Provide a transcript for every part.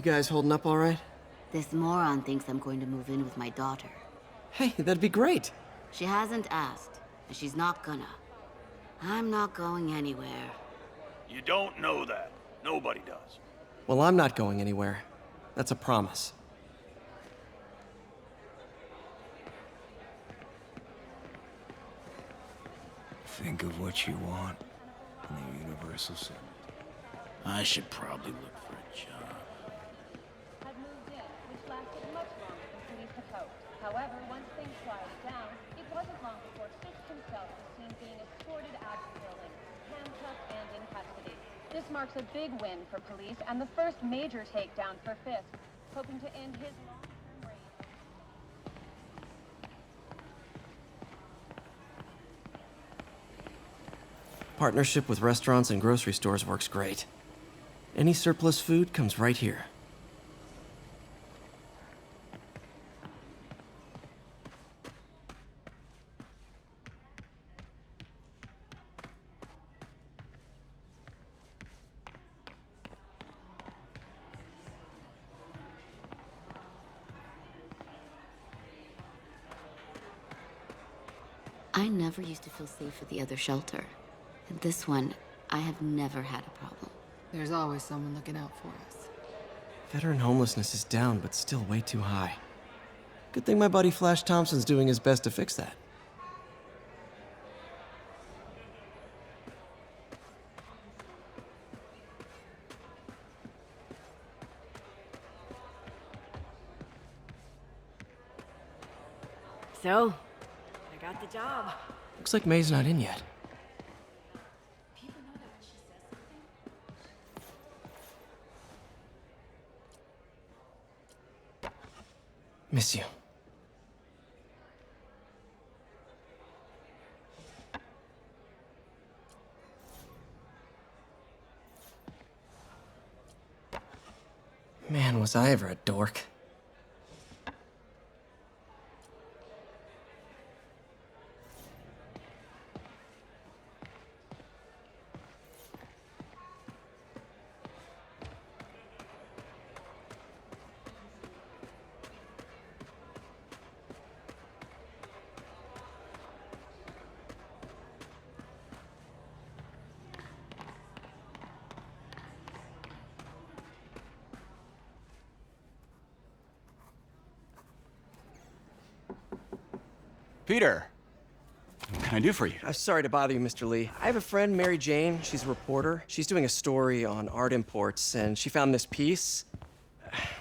You guys holding up all right? This moron thinks I'm going to move in with my daughter. Hey, that'd be great. She hasn't asked, and she's not gonna. I'm not going anywhere. You don't know that. Nobody does. Well, I'm not going anywhere. That's a promise. Think of what you want, and the universe will send it. I should probably look for a job. Had moved in, which lasted much longer than police had hoped. However, once things quieted down, it wasn't long before Fisk himself was seen being escorted out of the building, handcuffed and in custody. This marks a big win for police and the first major takedown for Fisk, hoping to end his long-term reign. Partnership with restaurants and grocery stores works great. Any surplus food comes right here. I never used to feel safe at the other shelter. At this one, I have never had a problem. There's always someone looking out for us. Veteran homelessness is down, but still way too high. Good thing my buddy Flash Thompson's doing his best to fix that. So, I got the job. Looks like May's not in yet. Miss you. Man, was I ever a dork. Peter, what can I do for you? I'm sorry to bother you, Mr. Lee. I have a friend, Mary Jane. She's a reporter. She's doing a story on art imports, and she found this piece.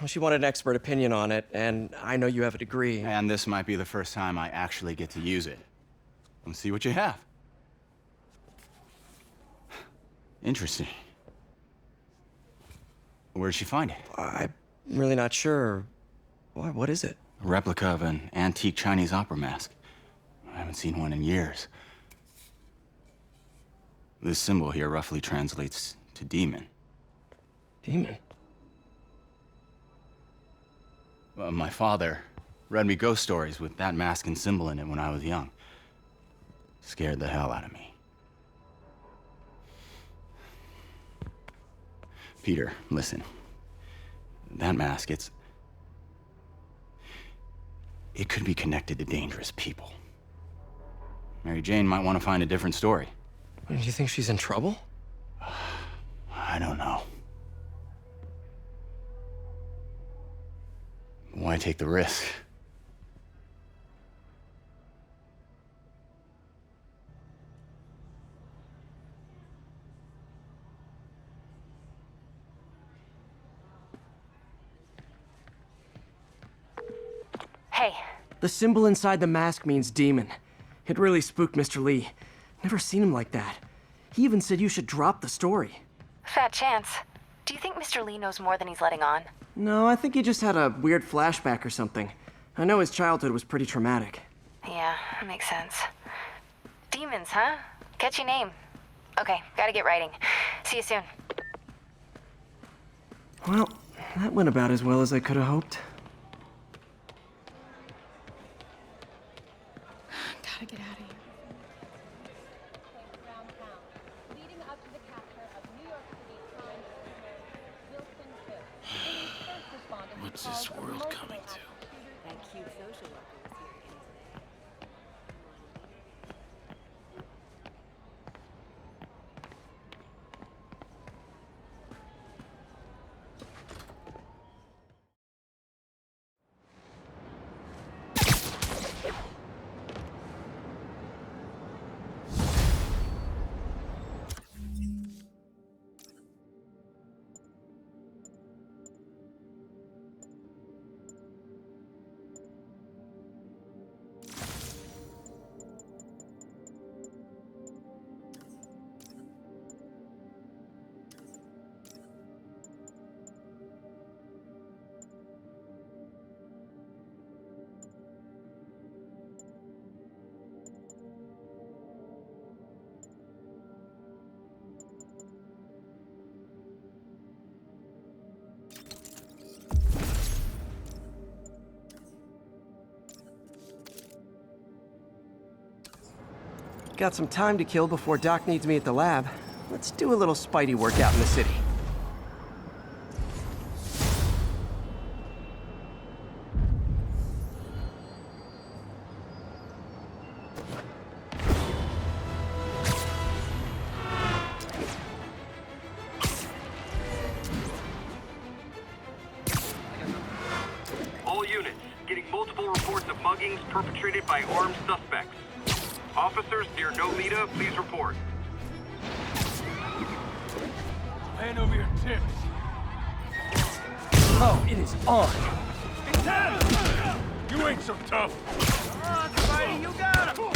Well, she wanted an expert opinion on it, and I know you have a degree. And this might be the first time I actually get to use it. Let's see what you have. Interesting. Where did she find it? I'm really not sure. What is it? A replica of an antique Chinese opera mask. I haven't seen one in years. This symbol here roughly translates to demon. Demon? My father read me ghost stories with that mask and symbol in it when I was young. Scared the hell out of me. Peter, listen. That mask, it could be connected to dangerous people. Mary Jane might want to find a different story. Do you think she's in trouble? I don't know. Why take the risk? Hey, The symbol inside the mask means demon. It really spooked Mr. Lee. Never seen him like that. He even said you should drop the story. fat chance. Do you think Mr. Lee knows more than he's letting on? No, I think he just had a weird flashback or something. I know his childhood was pretty traumatic. Yeah, makes sense. Demons, huh? Catchy name. Okay, gotta get writing. See you soon. Well, that went about as well as I could have hoped. Gotta get out of here. Around town, leading up to the capture of New York City crime criminal Wilson Fisk, in his What's this world coming to? That cute social worker was here again today. Got some time to kill before Doc needs me at the lab. Let's do a little Spidey workout in the city. All units, getting multiple reports of muggings perpetrated by armed suspects. Officers near No Lita, please report. Hand over your tips. Oh, it is on! You ain't so tough. Come on, Spidey, you got him!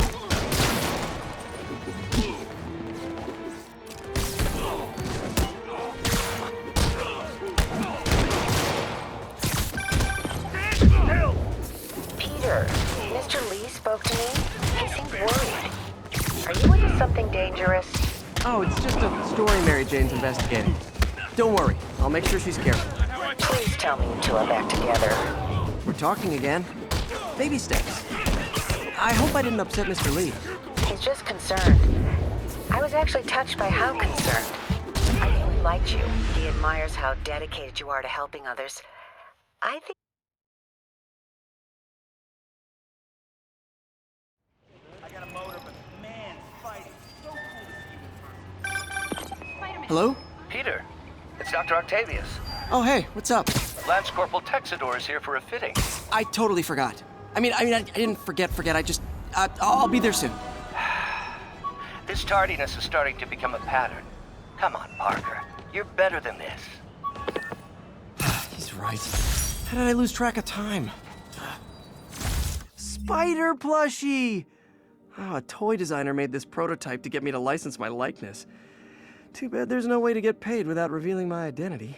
Peter, Mr. Lee spoke to me. He seemed worried. Are you into something dangerous? Oh, it's just a story Mary Jane's investigating. Don't worry, I'll make sure she's careful. Please tell me you two are back together. We're talking again. Baby steps. I hope I didn't upset Mr. Lee. He's just concerned. I was actually touched by how concerned. I knew he liked you. He admires how dedicated you are to helping others. I think... Hello? Peter, it's Dr. Octavius. Oh, hey, what's up? Lance Corporal Texador is here for a fitting. I totally forgot. I didn't forget. I just... I'll be there soon. This tardiness is starting to become a pattern. Come on, Parker. You're better than this. He's right. How did I lose track of time? Spider plushie! Oh, a toy designer made this prototype to get me to license my likeness. Too bad there's no way to get paid without revealing my identity.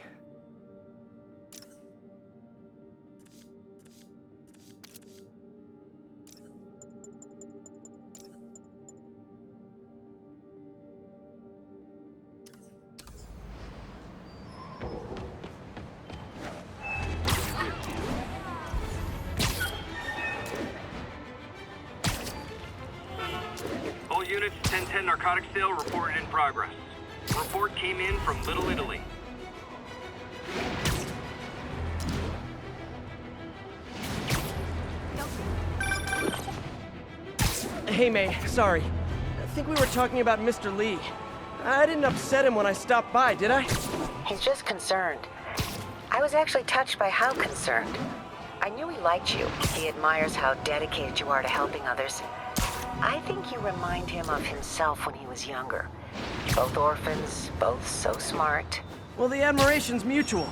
All units, 1010 narcotic sale reported in progress. Report came in from Little Italy. Hey, May, sorry. I think we were talking about Mr. Lee. I didn't upset him when I stopped by, did I? He's just concerned. I was actually touched by how concerned. I knew he liked you. He admires how dedicated you are to helping others. I think you remind him of himself when he was younger. Both orphans, both so smart. Well, the admiration's mutual.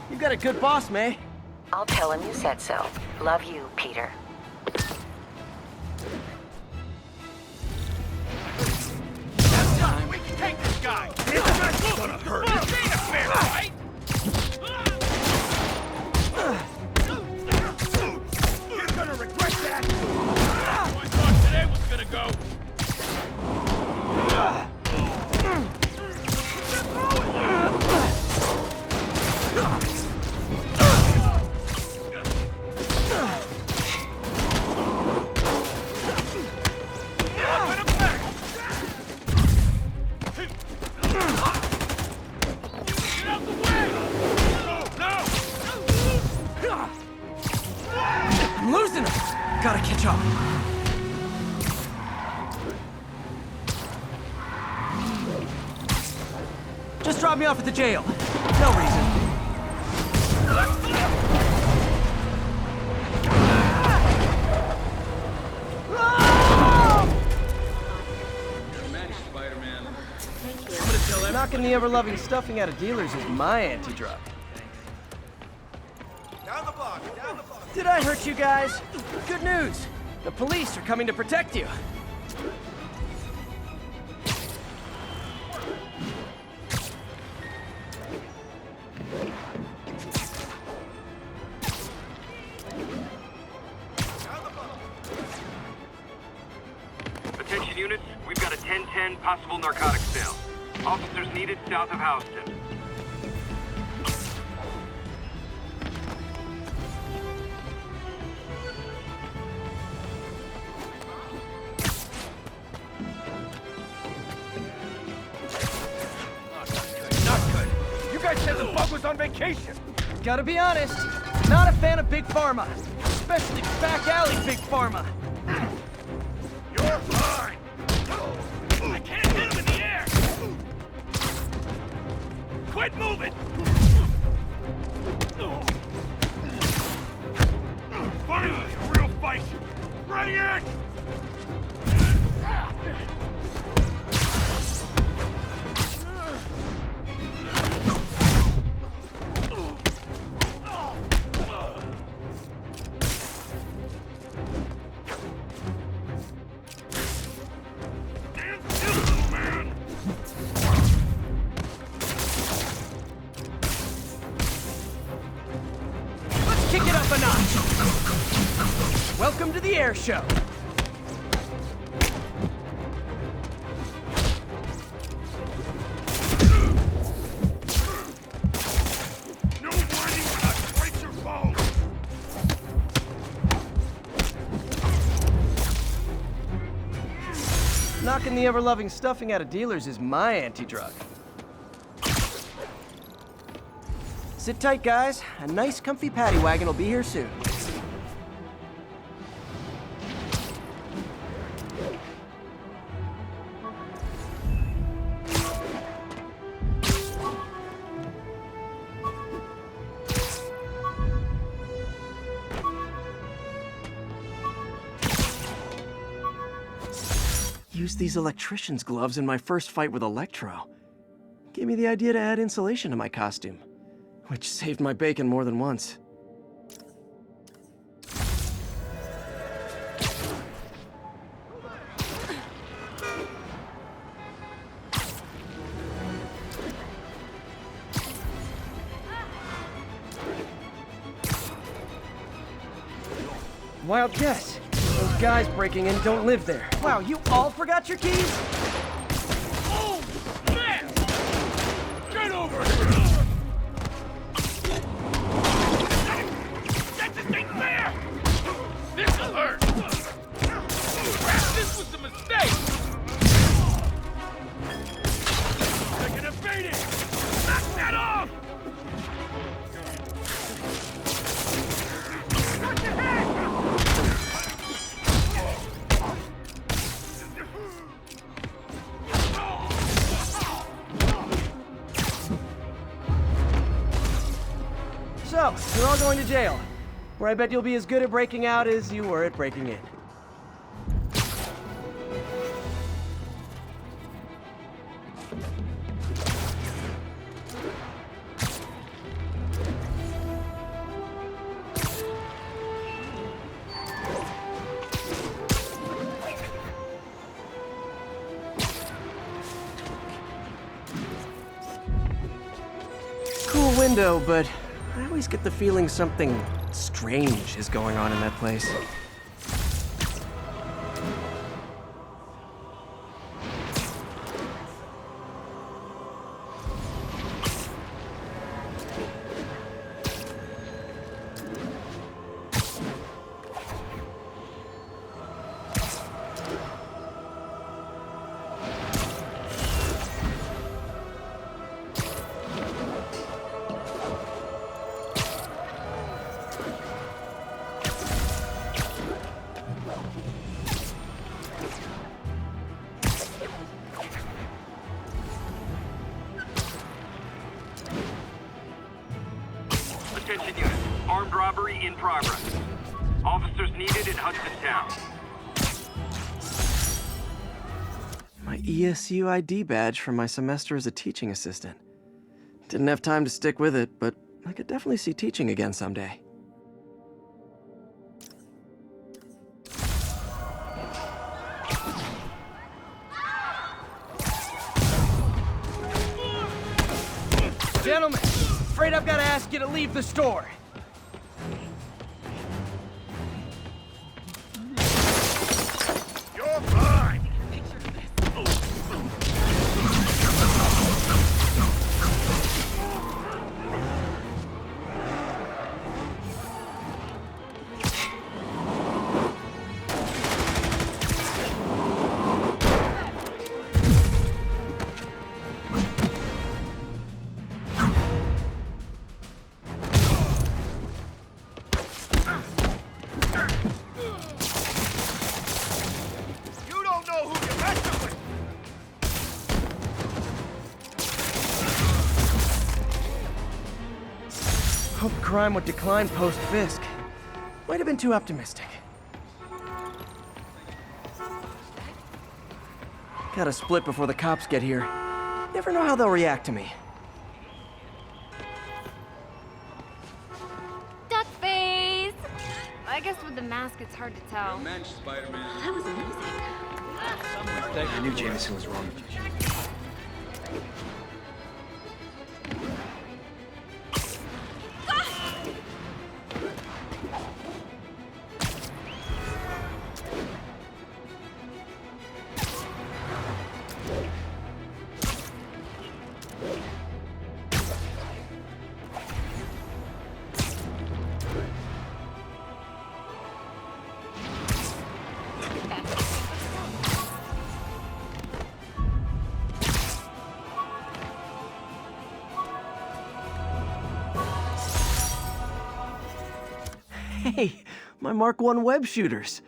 You've got a good boss, May. I'll tell him you said so. Love you, Peter. We can take this guy. It's gonna hurt. This ain't a fair fight. You're gonna regret that. I thought today was gonna go. Just drop me off at the jail. No reason. Knocking the ever-loving stuffing out of dealers is my anti-drug. Down the block, down the block. Did I hurt you guys? Good news. The police are coming to protect you. Attention units, we've got a 10-10 possible narcotics sale. Officers needed south of Houston. Not good. You guys said the bug was on vacation. Gotta be honest, not a fan of Big Pharma. Especially back alley Big Pharma. You're fine. I can't hit him in the air. Quit moving. Finally, a real fight. Ready in. Kick it up a notch. Welcome to the air show. No whining when I break your phone. Knocking the ever-loving stuffing out of dealers is my anti-drug. Sit tight, guys. A nice, comfy paddy wagon will be here soon. Used these electrician's gloves in my first fight with Electro. Gave me the idea to add insulation to my costume, which saved my bacon more than once. Wild guess. Those guys breaking in don't live there. Wow, you all forgot your keys? Oh, man! Get over here! That just ain't fair! This'll hurt! Crap, this was a mistake! They're gonna beat it! Knock that off! Got your head! So, you're all going to jail, where I bet you'll be as good at breaking out as you were at breaking in. Cool window, but I always get the feeling something strange is going on in that place. Attention units. Armed robbery in progress. Officers needed in Hudson Town. My ESU ID badge from my semester as a teaching assistant. Didn't have time to stick with it, but I could definitely see teaching again someday. Gentlemen, afraid I've got to ask you to leave the store. You're mine! You don't know who you're messing with! Hope crime would decline post-Fisk. Might have been too optimistic. Gotta split before the cops get here. Never know how they'll react to me. Duck face! I guess with the mask, it's hard to tell. That was amazing. I knew Jameson was wrong. Hey, my Mark I web shooters.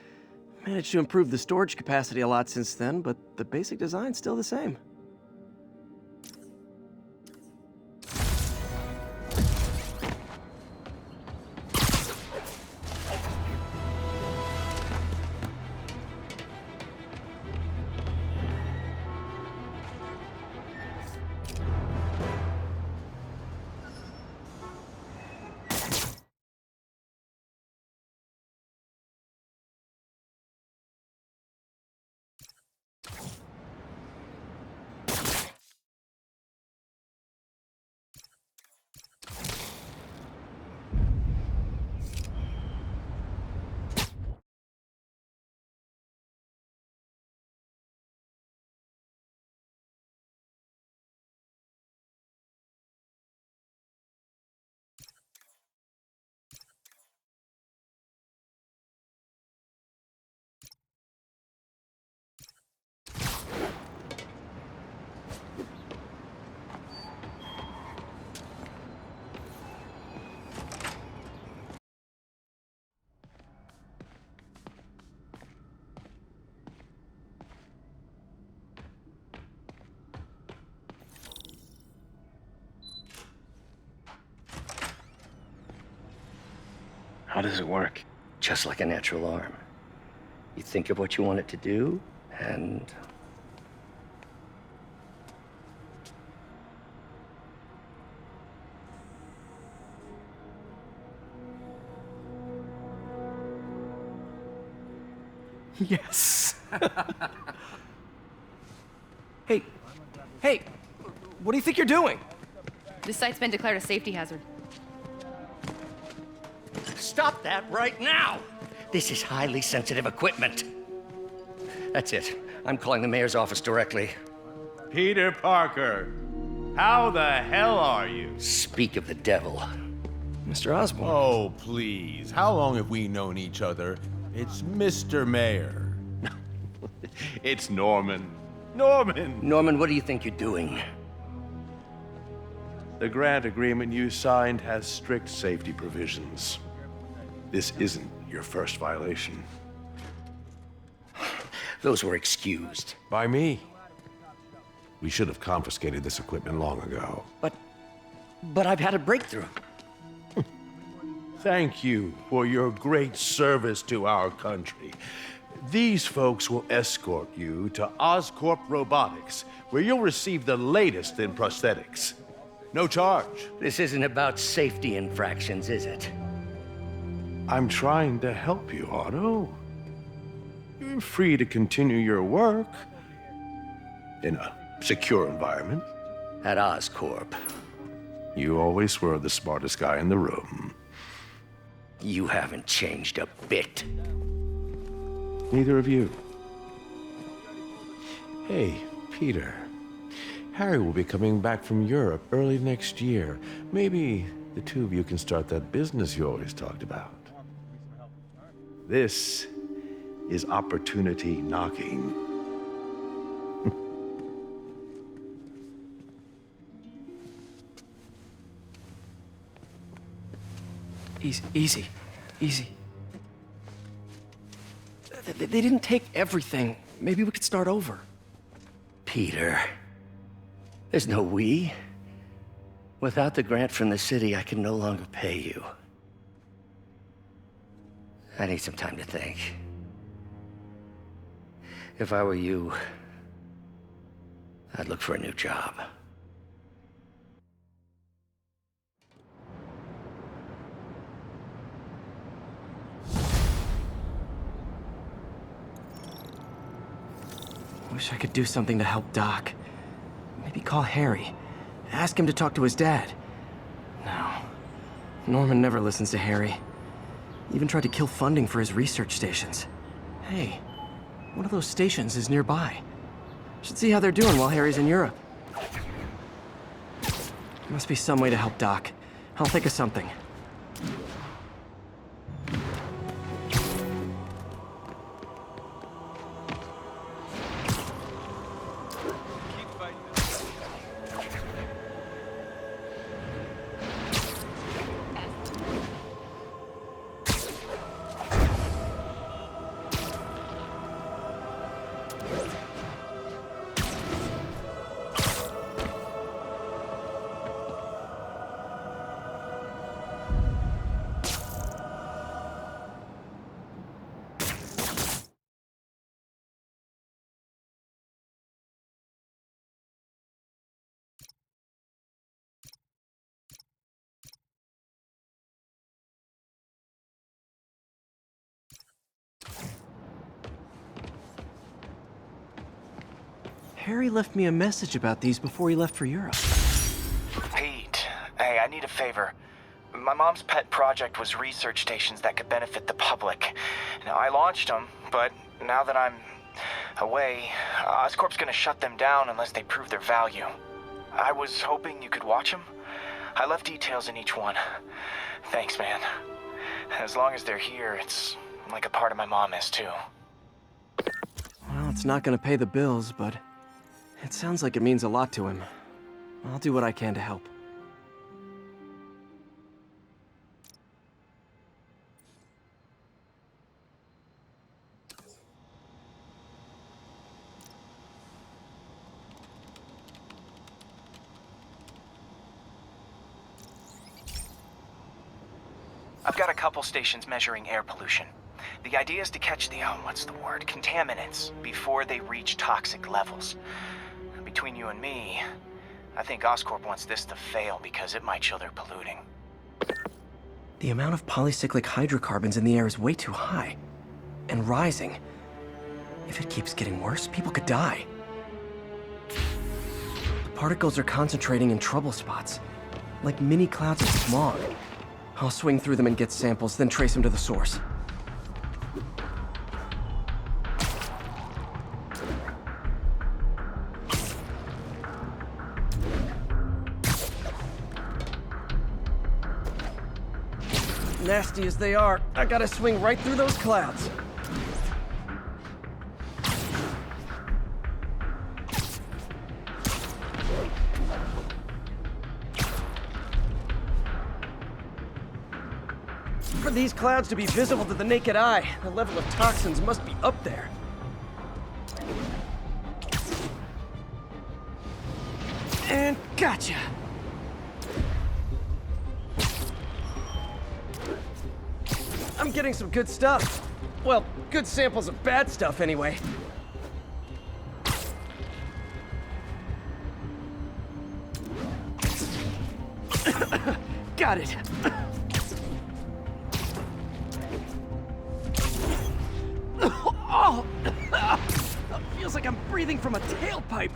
Managed to improve the storage capacity a lot since then, but the basic design's still the same. How does it work? Just like a natural arm. You think of what you want it to do, and... Yes. Hey, hey, what do you think you're doing? This site's been declared a safety hazard. Stop that right now! This is highly sensitive equipment. That's it. I'm calling the mayor's office directly. Peter Parker, how the hell are you? Speak of the devil. Mr. Osborn. Oh, please. How long have we known each other? It's Mr. Mayor. It's Norman. Norman! Norman, what do you think you're doing? The grant agreement you signed has strict safety provisions. This isn't your first violation. Those were excused. By me. We should have confiscated this equipment long ago. But I've had a breakthrough. Thank you for your great service to our country. These folks will escort you to Oscorp Robotics, where you'll receive the latest in prosthetics. No charge. This isn't about safety infractions, is it? I'm trying to help you, Otto. You're free to continue your work in a secure environment. At Oscorp. You always were the smartest guy in the room. You haven't changed a bit. Neither of you. Hey, Peter. Harry will be coming back from Europe early next year. Maybe the two of you can start that business you always talked about. This is opportunity knocking. Easy. They didn't take everything. Maybe we could start over. Peter, there's no we. Without the grant from the city, I can no longer pay you. I need some time to think. If I were you, I'd look for a new job. Wish I could do something to help Doc. Maybe call Harry. Ask him to talk to his dad. No. Norman never listens to Harry. Even tried to kill funding for his research stations. Hey, one of those stations is nearby. Should see how they're doing while Harry's in Europe. Must be some way to help Doc. I'll think of something. Harry left me a message about these before he left for Europe. Pete, hey, I need a favor. My mom's pet project was research stations that could benefit the public. Now, I launched them, but now that I'm away, Oscorp's gonna shut them down unless they prove their value. I was hoping you could watch them. I left details in each one. Thanks, man. As long as they're here, it's like a part of my mom is, too. Well, it's not gonna pay the bills, but it sounds like it means a lot to him. I'll do what I can to help. I've got a couple stations measuring air pollution. The idea is to catch the, contaminants before they reach toxic levels. Between you and me, I think Oscorp wants this to fail because it might show they're polluting. The amount of polycyclic hydrocarbons in the air is way too high. And rising. If it keeps getting worse, people could die. The particles are concentrating in trouble spots, like mini clouds of smog. I'll swing through them and get samples, then trace them to the source. Nasty as they are, I gotta swing right through those clouds. For these clouds to be visible to the naked eye, the level of toxins must be up there. And gotcha! I'm getting some good stuff. Well, good samples of bad stuff anyway. Got it. Oh! Feels like I'm breathing from a tailpipe.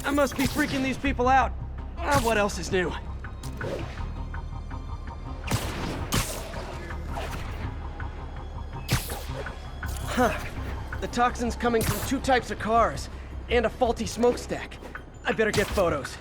I must be freaking these people out. What else is new? Huh. The toxin's coming from 2 types of cars, and a faulty smokestack. I better get photos.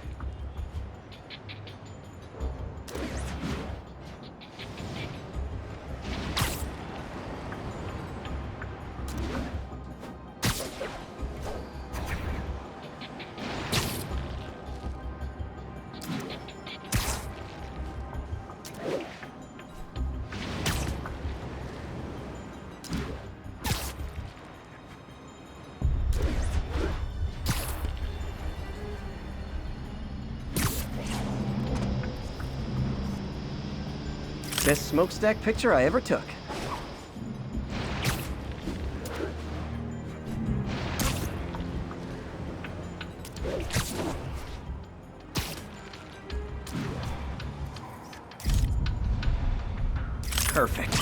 Best smokestack picture I ever took. Perfect.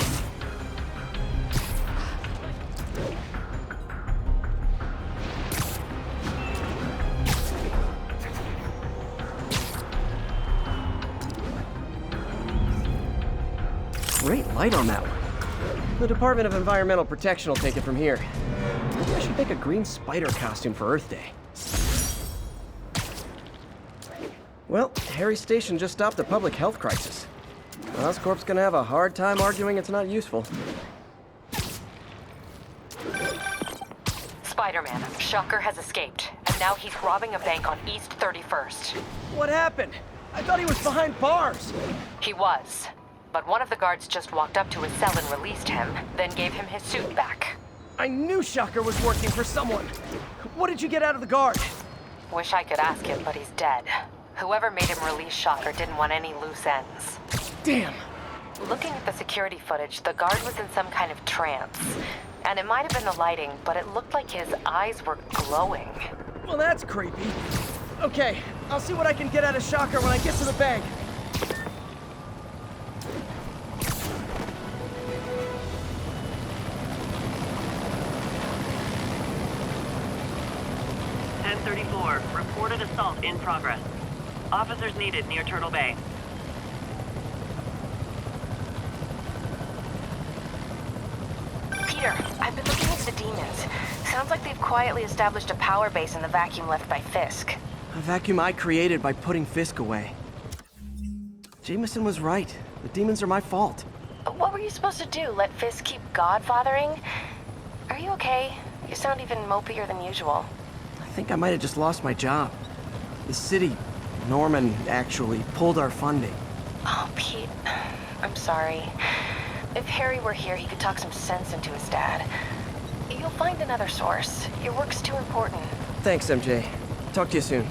Great light on that one. The Department of Environmental Protection will take it from here. Maybe I should make a green spider costume for Earth Day. Well, Harry's station just stopped a public health crisis. Oscorp's gonna have a hard time arguing it's not useful. Spider-Man, Shocker has escaped, and now he's robbing a bank on East 31st. What happened? I thought he was behind bars. He was. But one of the guards just walked up to his cell and released him, then gave him his suit back. I knew Shocker was working for someone. What did you get out of the guard? Wish I could ask him, but he's dead. Whoever made him release Shocker didn't want any loose ends. Damn. Looking at the security footage, the guard was in some kind of trance. And it might have been the lighting, but it looked like his eyes were glowing. Well, that's creepy. Okay, I'll see what I can get out of Shocker when I get to the bank. Reported assault in progress. Officers needed near Turtle Bay. Peter, I've been looking into the demons. Sounds like they've quietly established a power base in the vacuum left by Fisk. A vacuum I created by putting Fisk away. Jameson was right. The demons are my fault. What were you supposed to do? Let Fisk keep godfathering? Are you okay? You sound even mopier than usual. I think I might have just lost my job. The city, Norman, actually, pulled our funding. Oh, Pete. I'm sorry. If Harry were here, he could talk some sense into his dad. You'll find another source. Your work's too important. Thanks, MJ. Talk to you soon.